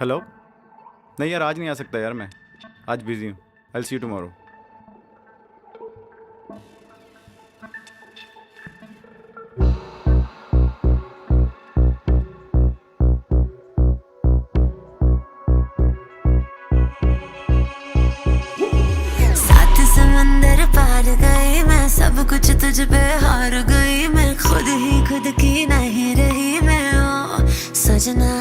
Hello. नहीं यार, आज नहीं आ सकता यार, मैं आज बिजी हूँ। आई सी यू टुमारो। सात समंदर पार गई मैं, सब कुछ तुझ पे हार गई मैं, खुद ही खुद की नहीं रही मैं ओ सजना।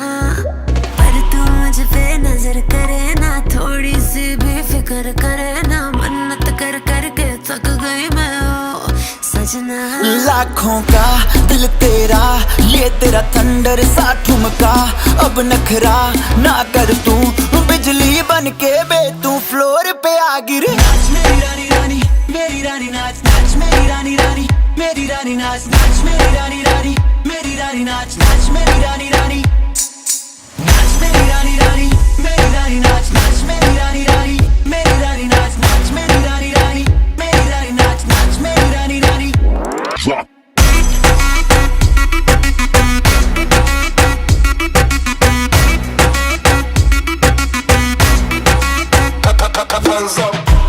पर तू मुझ पे नजर करे ना, थोड़ी सी भी फिक्र करे ना, मन्नत कर कर के थक गई मैं ओ सजना। लाखों का दिल तेरा, ये तेरा थंडर सा ठुमका, अब नखरा ना कर तू, बिजली बन के बे तू फ्लोर पे आ गिरे। नाच मेरी रानी रानी, मेरी रानी नाच नाच मेरी रानी रानी, मेरी रानी नाच नाच मेरी रानी रानी, मेरी रानी नाच नाच मेरी रानी रानी, नाच मेरी रानी रानी, मेरी रानी नाच नाच मेरी रानी रानी, मेरी रानी नाच नाच मेरी रानी रानी, मेरी रानी नाच नाच मेरी रानी रानी।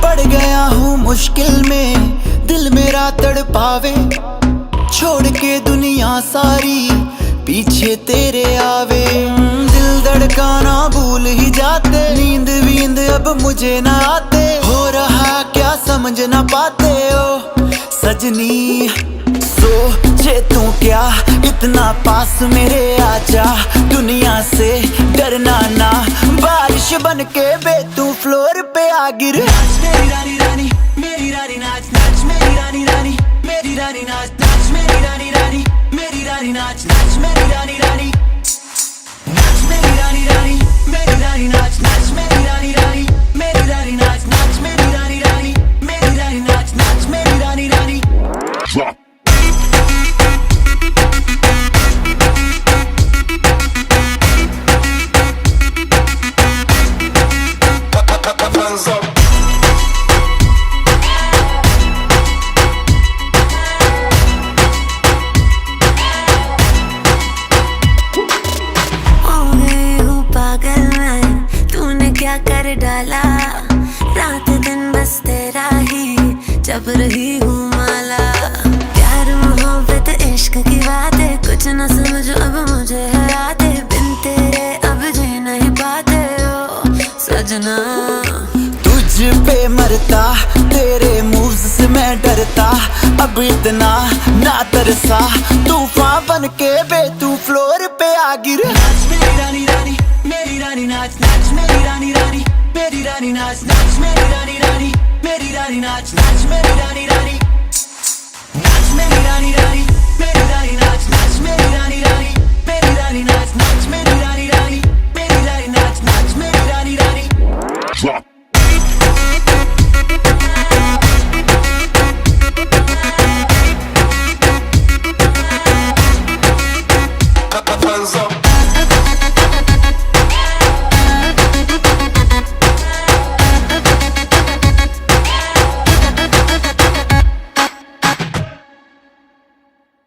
पड़ गया हूँ मुश्किल में, दिल मेरा तड़पावे, छोड़ के दुनिया सारी पीछे तेरे आवे। दिल धड़काना भूल ही जाते, नींद वींद अब मुझे ना आते, हो रहा क्या समझ ना पाते ओ सजनी। सोचे तू क्या इतना पास मेरे आजा, दुनिया से डरना ना, बारिश बन के बे तू फ्लोर पे आ गिर। नाच मेरी रानी रानी, मेरी रानी नाच नाच मेरी रानी रानी, मेरी रानी नाच नाच मेरी रानी रानी, मेरी रानी नाच नाच मेरी रानी रानी, नाच मेरी रानी रानी, मेरी रानी नाच नाच मेरी रानी रानी, मेरी रानी नाच नाच मेरी रानी रानी, मेरी रानी नाच नाच मेरी रानी रानी। क्या कर डाला, रात दिन बस तेरा ही जब रही हूँ माला। प्यार मोहब्बत इश्क की बातें कुछ न समझो अब मुझे है यादें, बिन तेरे अब जी नहीं पाते ओ सजना। तुझ पे मरता, तेरे मूव्स से मैं डरता, अब इतना ना तरसा, तूफान बन के बे तू फ्लोर पे आ गिर। नाच मेरी रानी रानी, मेरी रानी नाच नाच मेरी रानी रानी, मेरी रानी नाच नाच मेरी रानी रानी, मेरी रानी नाच नाच मेरी रानी।